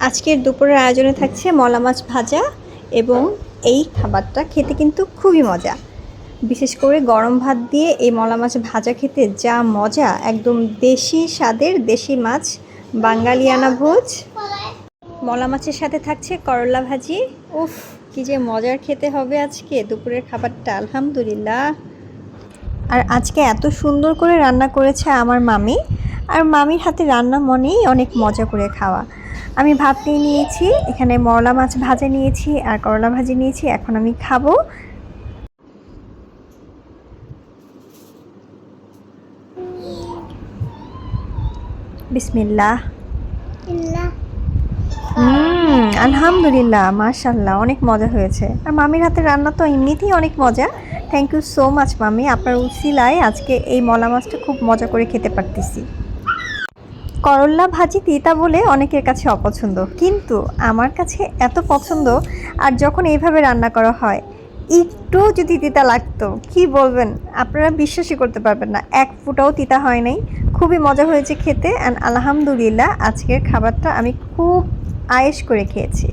আজকের দুপুরের আয়োজনে থাকছে মলা মাছ ভাজা এবং এই খাবারটা খেতে কিন্তু খুবই মজা। বিশেষ করে গরম ভাত দিয়ে এই মলা মাছ ভাজা খেতে যা মজা, একদম দেশি স্বাদের দেশি মাছ, বাঙালিয়ানা ভোজ। মলা মাছের সাথে থাকছে করলা ভাজি। উফ, কি যে মজার খেতে হবে আজকে দুপুরের খাবারটা, আলহামদুলিল্লাহ। আর আজকে এত সুন্দর করে রান্না করেছে আমার মামি। আর মামির হাতে রান্না মনেই অনেক মজা করে খাওয়া। আমি ভাত নিয়ে নিয়েছি, এখানে মলা মাছ ভাজা নিয়েছি আর করলা ভাজি নিয়েছি। এখন আমি খাবো। বিসমিল্লাহ। আলহামদুলিল্লাহ, মাশাল্লাহ, অনেক মজা হয়েছে। আর মামির হাতের রান্না তো এমনিতেই অনেক মজা। থ্যাংক ইউ সো মাচ মামি, আপনার উসিলায় আজকে এই মলা মাছটা খুব মজা করে খেতে পারতেছি। করল্লা ভাজি তিতা বলে অনেকের কাছে অপছন্দ, কিন্তু আমার কাছে এত পছন্দ। আর যখন এইভাবে রান্না করা হয়, একটু যদি তিতা লাগতো, কি বলবেন, আপনারা বিশ্বাসই করতে পারবেন না, এক ফোঁটাও তিতা হয় নাই। খুবই মজা হয়েছে খেতে। অ্যান্ড আলহামদুলিল্লাহ, আজকের খাবারটা আমি খুব আয়েশ করে খেয়েছি।